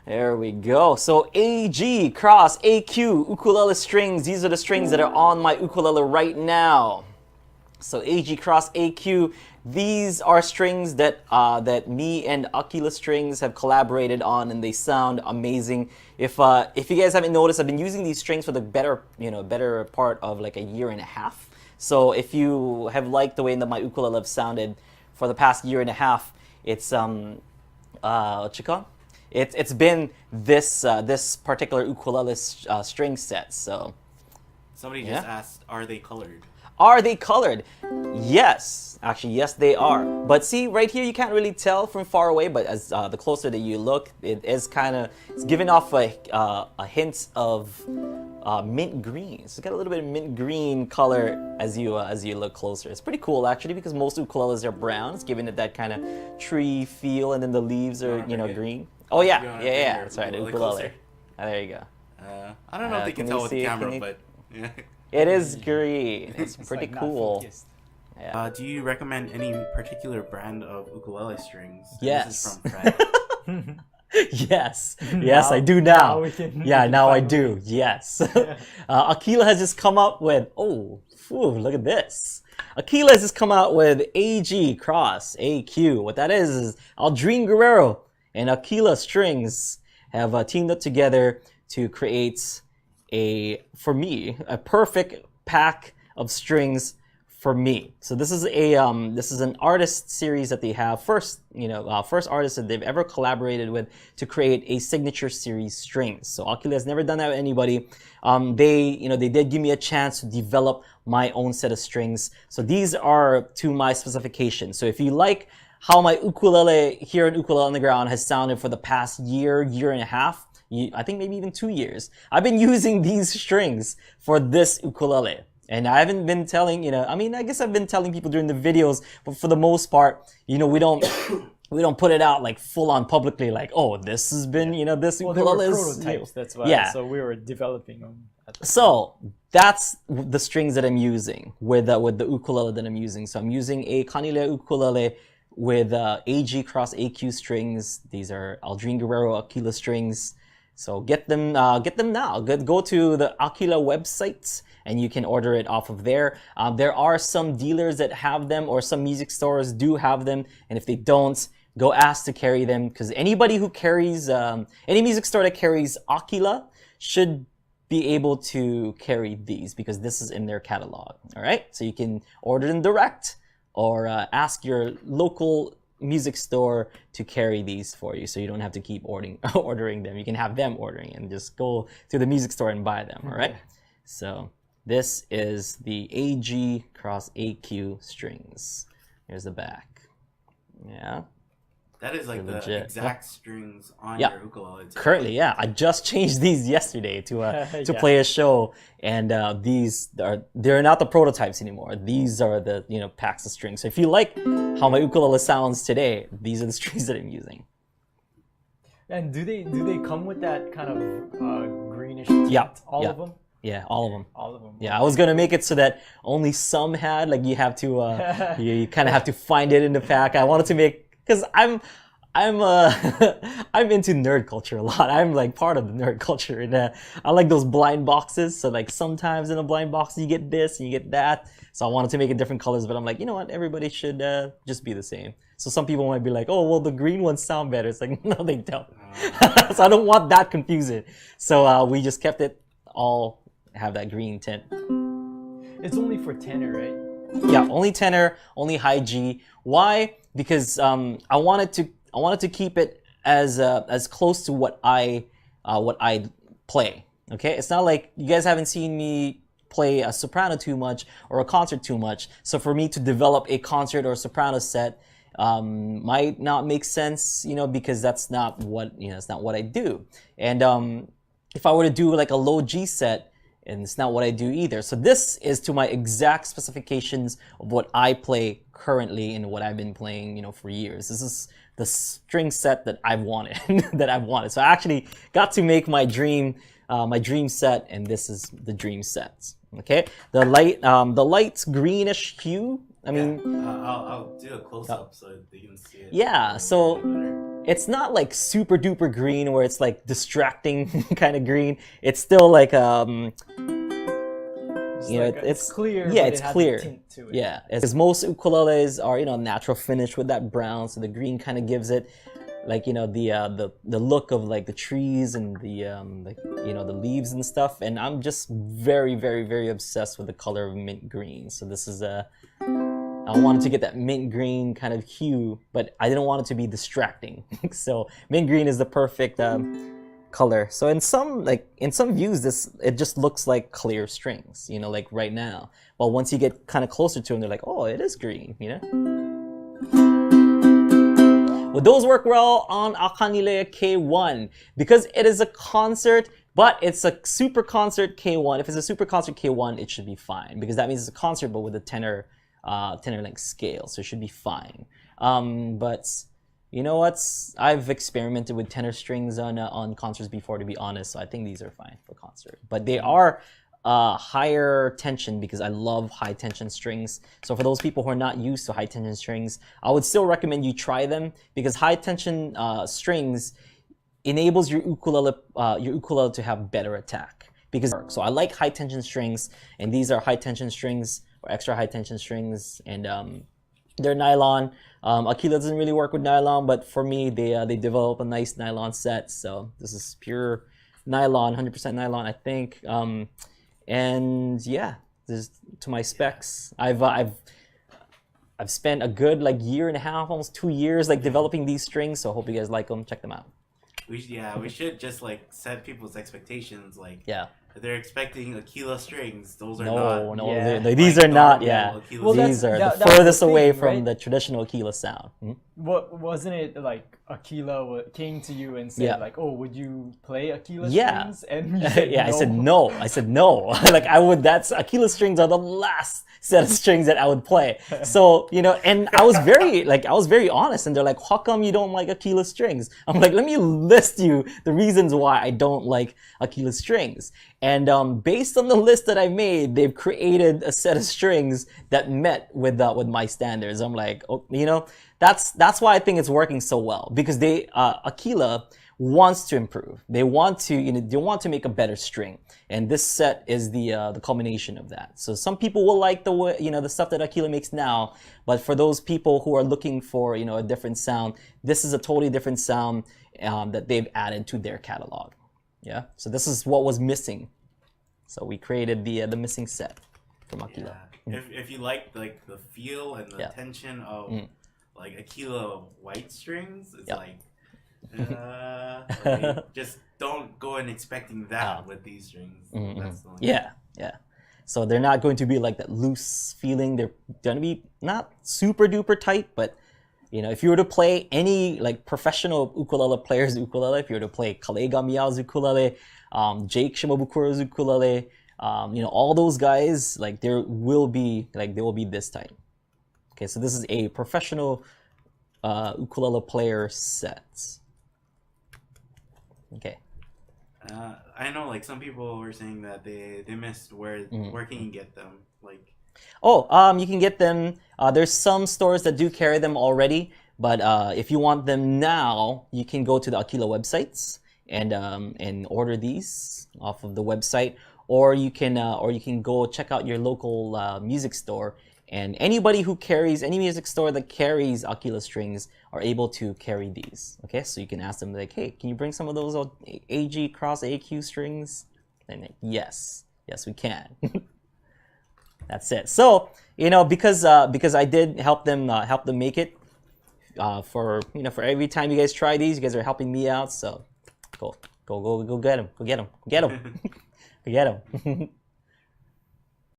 There we go. So AG cross AQ ukulele strings. These are the strings that are on my ukulele right now. So AG cross AQ. These are strings that that me and Aquila Strings have collaborated on, and they sound amazing. If you guys haven't noticed, I've been using these strings for the better part of like a year and a half. So if you have liked the way that my ukulele have sounded for the past year and a half, it's what you call? It's been this this particular ukulele string set. So somebody just asked, are they colored? Are they colored? Yes, actually, yes, they are. But see, right here, you can't really tell from far away. But as the closer that you look, it's giving off a hint of mint green. So it's got a little bit of mint green color as you look closer. It's pretty cool actually, because most ukuleles are brown. It's giving it that kind of tree feel, and then the leaves are green. Oh yeah, yeah. That's right, ukulele. There you go. I don't know if they can tell with the camera, but yeah. It is green. It's pretty like cool. Yeah. Do you recommend any particular brand of ukulele strings? Yes. This is from Fred. Yes, I do now. Now I do. Yes. Aquila has just come up with. Look at this. Aquila has just come out with AG cross AQ. What that is ALDRINE Guerrero and Aquila Strings have teamed up together to create a perfect pack of strings for me. So this is an artist series that they have, first artist that they've ever collaborated with to create a signature series strings. So Aquila has never done that with anybody. They did give me a chance to develop my own set of strings. So these are to my specifications. So if you like how my ukulele here in Ukulele on the Ground has sounded for the past year and a half, I think maybe even 2 years, I've been using these strings for this ukulele. And I haven't been telling, I guess I've been telling people during the videos, but for the most part, we don't put it out like full on publicly, like, oh, this has been, this ukulele is prototypes. That's why. Yeah. So we were developing them. So that's the strings that I'm using with the ukulele that I'm using. So I'm using a Kanile ukulele with AG cross AQ strings. These are ALDRINE Guerrero Aquila strings. So get them now. Go to the Aquila website and you can order it off of there. There are some dealers that have them, or some music stores do have them. And if they don't, go ask to carry them, because anybody who carries, any music store that carries Aquila should be able to carry these, because this is in their catalog. All right, so you can order them direct, or ask your local music store to carry these for you, so you don't have to keep ordering them. You can have them ordering and just go to the music store and buy them. All right. So this is the AG cross AQ strings. Here's the back. Yeah. That is like the exact strings on your ukulele. Currently, I just changed these yesterday to play a show, and they're not the prototypes anymore. These are the packs of strings. So if you like how my ukulele sounds today, these are the strings that I'm using. And do they come with that kind of greenish tint? All of them? Yeah, all of them. All of them. Yeah, I was gonna make it so that only some had, like, you have to you kind of have to find it in the pack. I wanted to make, because I'm into nerd culture a lot. I'm like part of the nerd culture, and I like those blind boxes. So like sometimes in a blind box you get this and you get that. So I wanted to make it different colors, but I'm like, you know what? Everybody should just be the same. So some people might be like, oh, well, the green ones sound better. It's like, no, they don't. So I don't want that confusing. So we just kept it all have that green tint. It's only for tenor, right? Yeah, only tenor, only high G. Why? Because I wanted to keep it as close to what I play. Okay, it's not like you guys haven't seen me play a soprano too much or a concert too much. So for me to develop a concert or a soprano set might not make sense, because that's not what it's not what I do. And if I were to do like a low G set, and it's not what I do either. So this is to my exact specifications of what I play currently and what I've been playing, for years. This is the string set that I've wanted, So I actually got to make my dream set, and this is the dream set. Okay, the light greenish hue. I mean, I'll do a close up so that you can see it. Yeah. So it's not like super duper green where it's like distracting kind of green. It's still like you know, it's clear. Yeah, but it's it has clear. A tint to it. Yeah, because most ukuleles are, you know, natural finish with that brown, so the green kind of gives it like, you know, the look of like the trees and the like, you know, the leaves and stuff. And I'm just very, very, very obsessed with the color of mint green. So this is I wanted to get that mint green kind of hue, but I didn't want it to be distracting. So mint green is the perfect color. So in some views, it just looks like clear strings, you know, like right now. But once you get kind of closer to them, they're like, oh, it is green, you know. Would those work well on Akanilea K1? Because it is a concert, but it's a super concert K1. If it's a super concert K1, it should be fine, because that means it's a concert but with a tenor length scale, so it should be fine. But you know what? I've experimented with tenor strings on concerts before, to be honest, so I think these are fine for concert. But they are higher tension because I love high tension strings. So for those people who are not used to high tension strings, I would still recommend you try them, because high tension strings enables your ukulele to have better attack. So I like high tension strings, and these are high tension strings or extra high tension strings, and they're nylon. Aquila doesn't really work with nylon, but for me, they develop a nice nylon set. So this is pure nylon, 100% nylon, I think. And yeah, this to my specs. I've spent a good like year and a half, almost 2 years, like developing these strings. So I hope you guys like them. Check them out. We should just like set people's expectations. Like, yeah, they're expecting Aquila strings. Those are these are not. Yeah, well, these are the furthest away from the traditional Aquila sound. What wasn't it like? Aquila came to you and said like, "Oh, would you play Aquila strings?" And you said yeah, no. I said no. Like I would. Aquila strings are the last set of strings that I would play. So you know, and I was very honest. And they're like, "How come you don't like Aquila strings?" I'm like, "Let me list you the reasons why I don't like Aquila strings." And based on the list that I made, they've created a set of strings that met with my standards. I'm like, oh, you know, that's why I think it's working so well, because Aquila wants to improve. They want to make a better string, and this set is the culmination of that. So some people will like the stuff that Aquila makes now, but for those people who are looking for a different sound, this is a totally different sound that they've added to their catalog. Yeah, so this is what was missing. So we created the missing set from Aquila. Yeah. If you like the feel and the tension of like Aquila white strings, it's like just don't go in expecting that with these strings. That's the only yeah. So they're not going to be like that loose feeling. They're going to be not super duper tight, but if you were to play any like professional ukulele player's ukulele, if you were to play Kale Gamiyao's ukulele, Jake Shimabukura's ukulele, all those guys, like they will be this tight. Okay, so this is a professional ukulele player set. Okay. I know, like some people were saying that they missed where can you get them, like. Oh, you can get them. There's some stores that do carry them already, but if you want them now, you can go to the Aquila websites and order these off of the website, or you can go check out your local music store. And any music store that carries Aquila strings are able to carry these. Okay, so you can ask them like, hey, can you bring some of those AG cross AQ strings? And like, yes, we can. That's it. So because I did help them make it for every time you guys try these, you guys are helping me out. So go get them, go get them, go get them.